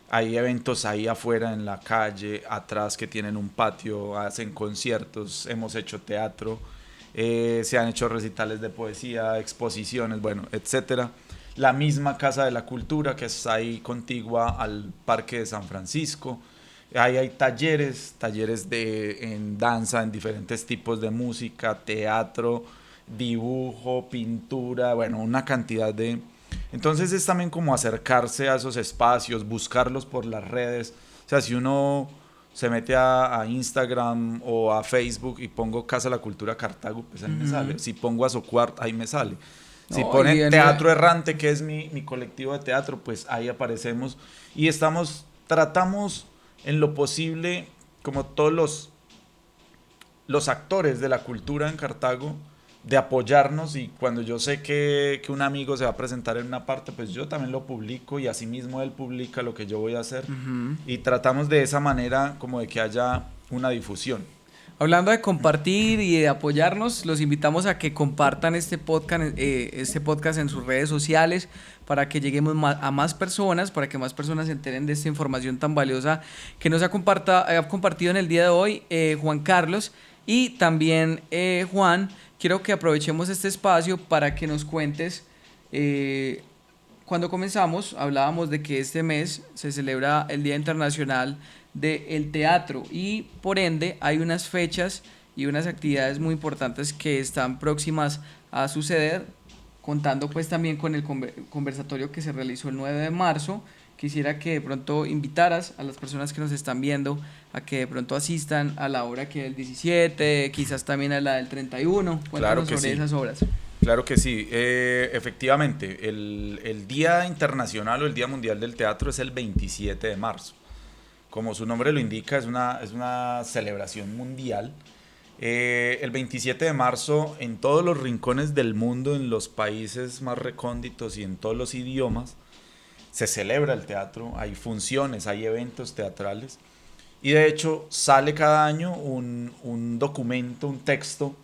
Hay eventos ahí afuera en la calle, atrás, que tienen un patio, hacen conciertos, hemos hecho teatro, se han hecho recitales de poesía, exposiciones, bueno, etcétera. La misma Casa de la Cultura, que es ahí contigua al Parque de San Francisco. Ahí hay talleres en danza, en diferentes tipos de música, teatro, dibujo, pintura, bueno, una cantidad de... Entonces es también como acercarse a esos espacios, buscarlos por las redes. O sea, si uno se mete a Instagram o a Facebook y pongo Casa de la Cultura Cartago, pues ahí me sale. Si pongo Azocuart, ahí me sale. Si ponen Teatro Errante, que es mi colectivo de teatro, pues ahí aparecemos. Y tratamos en lo posible como todos los actores de la cultura en Cartago, de apoyarnos, y cuando yo sé que un amigo se va a presentar en una parte, pues yo también lo publico y asimismo él publica lo que yo voy a hacer, y tratamos de esa manera como de que haya una difusión. Hablando de compartir y de apoyarnos, los invitamos a que compartan este podcast en sus redes sociales para que lleguemos a más personas, para que más personas se enteren de esta información tan valiosa que nos ha compartido en el día de hoy Juan Carlos. Y también, Juan, quiero que aprovechemos este espacio para que nos cuentes. Cuando comenzamos, hablábamos de que este mes se celebra el Día Internacional del Teatro y por ende hay unas fechas y unas actividades muy importantes que están próximas a suceder, contando pues también con el conversatorio que se realizó el 9 de marzo. Quisiera que de pronto invitaras a las personas que nos están viendo a que de pronto asistan a la obra que es el 17, quizás también a la del 31. Claro Cuéntanos que sobre sí. esas obras. Claro que sí. Efectivamente, el Día Internacional o el Día Mundial del Teatro es el 27 de marzo. Como su nombre lo indica, es una celebración mundial. El 27 de marzo, en todos los rincones del mundo, en los países más recónditos y en todos los idiomas, se celebra el teatro, hay funciones, hay eventos teatrales. Y de hecho sale cada año un documento, un texto,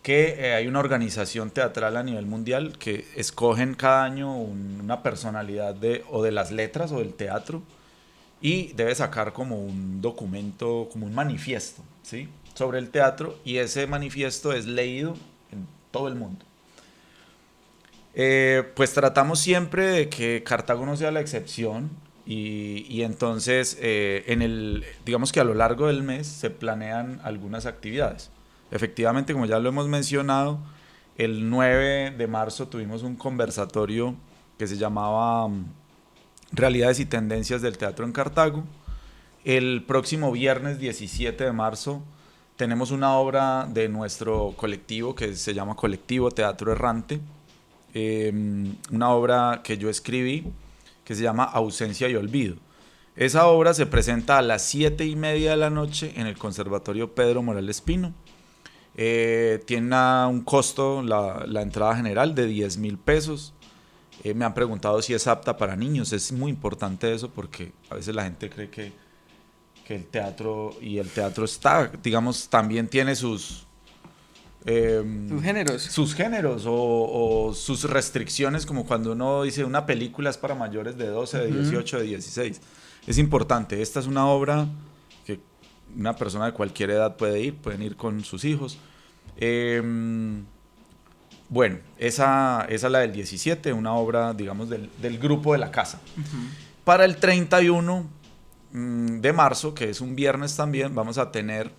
que hay una organización teatral a nivel mundial que escogen cada año una personalidad o de las letras o del teatro, y debe sacar como un documento, como un manifiesto, ¿sí?, sobre el teatro, y ese manifiesto es leído en todo el mundo. Pues tratamos siempre de que Cartago no sea la excepción, y entonces digamos que a lo largo del mes se planean algunas actividades. Efectivamente, como ya lo hemos mencionado, el 9 de marzo tuvimos un conversatorio que se llamaba Realidades y Tendencias del Teatro en Cartago. El próximo viernes 17 de marzo tenemos una obra de nuestro colectivo que se llama Colectivo Teatro Errante, una obra que yo escribí que se llama Ausencia y Olvido. Esa obra se presenta a las 7:30 de la noche en el Conservatorio Pedro Morales Pino. Tiene un costo, la entrada general, de 10.000 pesos. Me han preguntado si es apta para niños. Es muy importante eso porque a veces la gente cree que el teatro está, digamos, también tiene sus géneros. sus géneros o sus restricciones, como cuando uno dice una película es para mayores de 12, de 18, de 16. Es importante. Esta es una obra que una persona de cualquier edad pueden ir con sus hijos. Bueno, esa es la del 17, una obra, digamos, del grupo de la casa. Para el 31 de marzo, que es un viernes también, vamos a tener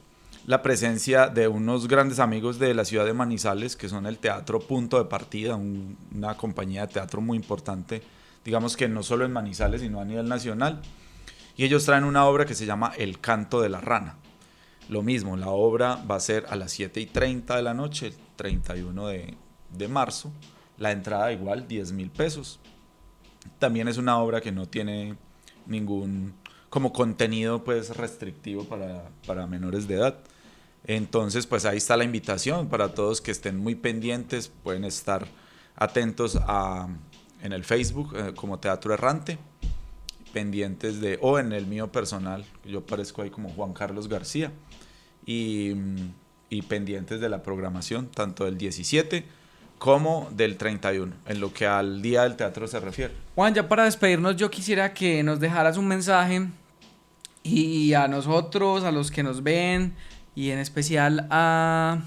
la presencia de unos grandes amigos de la ciudad de Manizales, que son el Teatro Punto de Partida, una compañía de teatro muy importante, digamos que no solo en Manizales, sino a nivel nacional. Y ellos traen una obra que se llama El Canto de la Rana. Lo mismo, la obra va a ser a las 7:30 de la noche, el 31 de marzo. La entrada igual, 10.000 pesos. También es una obra que no tiene ningún como contenido pues restrictivo para menores de edad. Entonces pues ahí está la invitación para todos que estén muy pendientes. Pueden estar atentos en el Facebook como Teatro Errante, pendientes o en el mío personal, yo aparezco ahí como Juan Carlos García, y pendientes de la programación tanto del 17 como del 31 en lo que al Día del Teatro se refiere. Juan, ya para despedirnos, yo quisiera que nos dejaras un mensaje, y a nosotros, a los que nos ven, y en especial a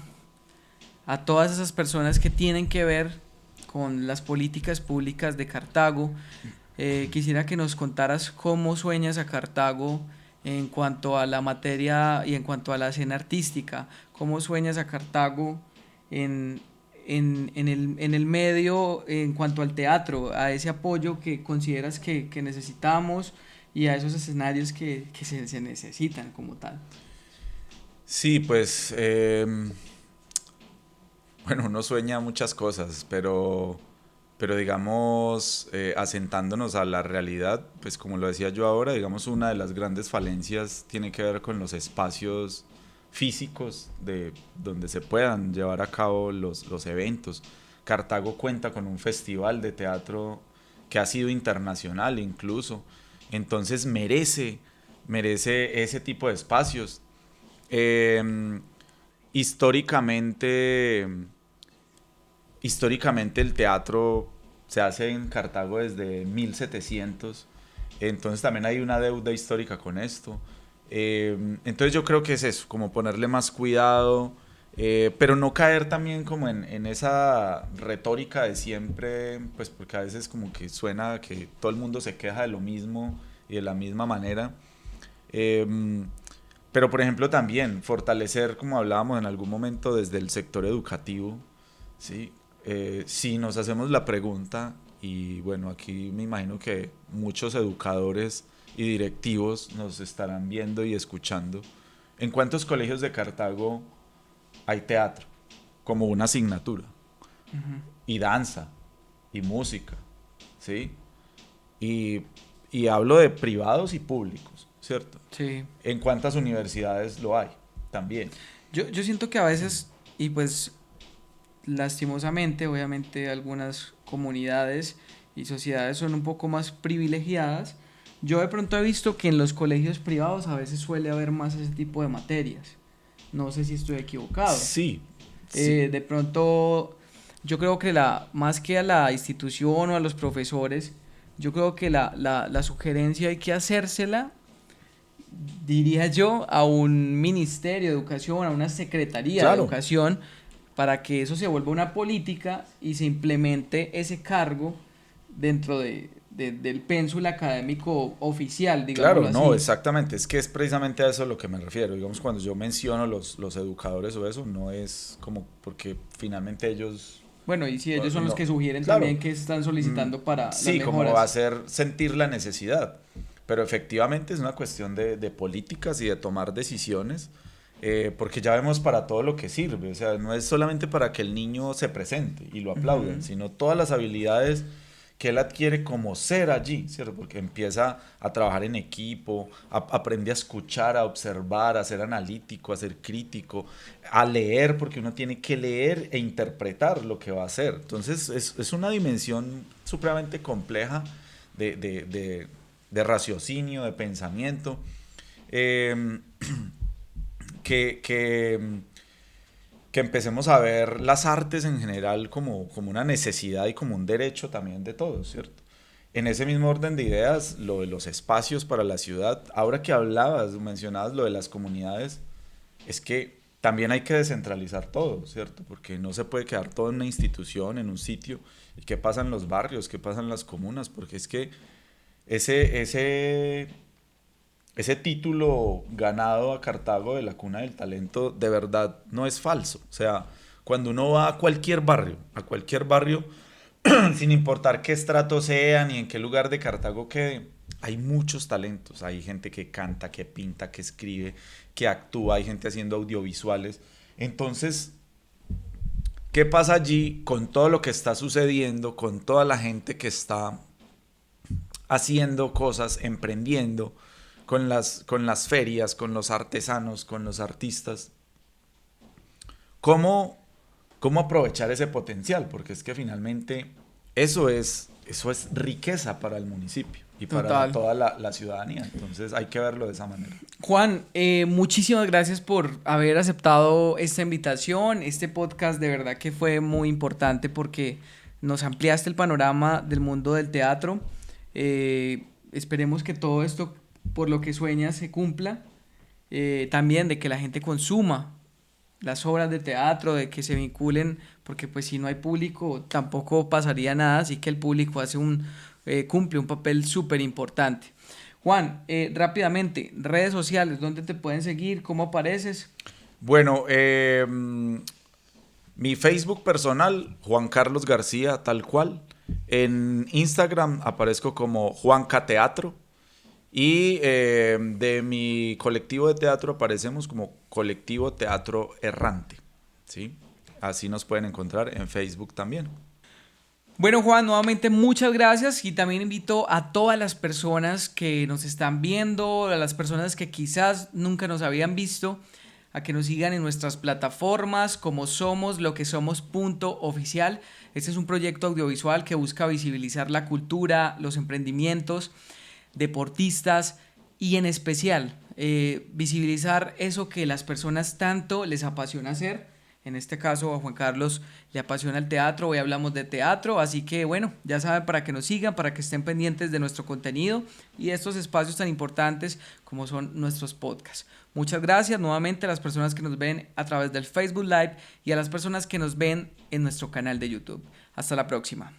todas esas personas que tienen que ver con las políticas públicas de Cartago. Quisiera que nos contaras cómo sueñas a Cartago en cuanto a la materia y en cuanto a la escena artística. ¿Cómo sueñas a Cartago en el medio, en cuanto al teatro, a ese apoyo que consideras que necesitamos y a esos escenarios que se necesitan como tal? Sí, pues bueno, uno sueña muchas cosas, pero pero digamos, asentándonos a la realidad, pues como lo decía yo ahora, digamos, una de las grandes falencias tiene que ver con los espacios físicos de donde se puedan llevar a cabo los eventos. Cartago cuenta con un festival de teatro que ha sido internacional incluso, entonces merece ese tipo de espacios. Eh, históricamente, históricamente el teatro se hace en Cartago desde 1700, entonces también hay una deuda histórica con esto. Entonces yo creo que es eso, como ponerle más cuidado, pero no caer también como en esa retórica de siempre, pues porque a veces como que suena que todo el mundo se queja de lo mismo y de la misma manera. Eh, pero por ejemplo también fortalecer, como hablábamos en algún momento, desde el sector educativo, ¿sí? Si nos hacemos la pregunta, y bueno, aquí me imagino que muchos educadores y directivos nos estarán viendo y escuchando, ¿en cuántos colegios de Cartago hay teatro como una asignatura? Ujú. Y danza, y música, ¿sí? Y, y hablo de privados y públicos, ¿cierto? Sí. ¿En cuántas universidades lo hay? También. Yo siento que a veces, y pues lastimosamente, obviamente algunas comunidades y sociedades son un poco más privilegiadas. Yo de pronto he visto que en los colegios privados a veces suele haber más ese tipo de materias. No sé si estoy equivocado. Sí, sí. De pronto, yo creo que más que a la institución o a los profesores, yo creo que la sugerencia hay que hacérsela, diría yo, a un ministerio de educación, a una secretaría de Claro, educación, para que eso se vuelva una política y se implemente ese cargo dentro del pénsul académico oficial, digámoslo claro, no, así. exactamente. Es que es precisamente a eso a lo que me refiero. Digamos, cuando yo menciono los educadores o eso, no es como porque finalmente ellos, Bueno, y si ellos son los no, que sugieren claro, también que están mm, solicitando para las sí, como mejoras. hacer sentir la necesidad. Pero efectivamente es una cuestión de políticas y de tomar decisiones, porque ya vemos para todo lo que sirve. O sea, no es solamente para que el niño se presente y lo aplaudan, Ujú. sino todas las habilidades que él adquiere como ser allí, ¿cierto? Porque empieza a trabajar en equipo, aprende a escuchar, a observar, a ser analítico, a ser crítico, a leer, porque uno tiene que leer e interpretar lo que va a hacer. Entonces es una dimensión supremamente compleja de, de, de, de raciocinio, de pensamiento, eh, que, que, que empecemos a ver las artes en general como una necesidad y como un derecho también de todos, ¿cierto? En ese mismo orden de ideas, lo de los espacios para la ciudad, ahora que hablabas, mencionabas lo de las comunidades, es que también hay que descentralizar todo, ¿cierto? Porque no se puede quedar todo en una institución, en un sitio. ¿Y qué pasa en los barrios? ¿Qué pasa en las comunas? Porque es que ese, ese, ese título ganado a Cartago de la cuna del talento de verdad no es falso. O sea, cuando uno va a cualquier barrio, sin importar qué estrato sea ni en qué lugar de Cartago quede, hay muchos talentos. Hay gente que canta, que pinta, que escribe, que actúa, hay gente haciendo audiovisuales. Entonces, ¿qué pasa allí con todo lo que está sucediendo, con toda la gente que está haciendo cosas, emprendiendo, con las ferias, con los artesanos, con los artistas? ¿Cómo, cómo aprovechar ese potencial? Porque es que finalmente eso es riqueza para el municipio y para Total. toda la ciudadanía. Entonces hay que verlo de esa manera. Juan, muchísimas gracias por haber aceptado esta invitación. Este podcast de verdad que fue muy importante porque nos ampliaste el panorama del mundo del teatro. Esperemos que todo esto, por lo que sueñas, se cumpla. También de que la gente consuma las obras de teatro, de que se vinculen, porque pues si no hay público tampoco pasaría nada, así que el público cumple un papel súper importante. Juan, rápidamente, redes sociales, ¿dónde te pueden seguir? ¿Cómo apareces? Bueno, mi Facebook personal, Juan Carlos García, tal cual. En Instagram aparezco como Juanca Teatro. Y de mi colectivo de teatro aparecemos como Colectivo Teatro Errante, ¿sí? Así nos pueden encontrar en Facebook también. Bueno, Juan, nuevamente muchas gracias y también invito a todas las personas que nos están viendo, a las personas que quizás nunca nos habían visto, a que nos sigan en nuestras plataformas como Somos lo que somos .oficial. Este es un proyecto audiovisual que busca visibilizar la cultura, los emprendimientos, deportistas y en especial visibilizar eso que las personas tanto les apasiona hacer. En este caso a Juan Carlos le apasiona el teatro, hoy hablamos de teatro, así que bueno, ya saben, para que nos sigan, para que estén pendientes de nuestro contenido y de estos espacios tan importantes como son nuestros podcasts. Muchas gracias nuevamente a las personas que nos ven a través del Facebook Live y a las personas que nos ven en nuestro canal de YouTube. Hasta la próxima.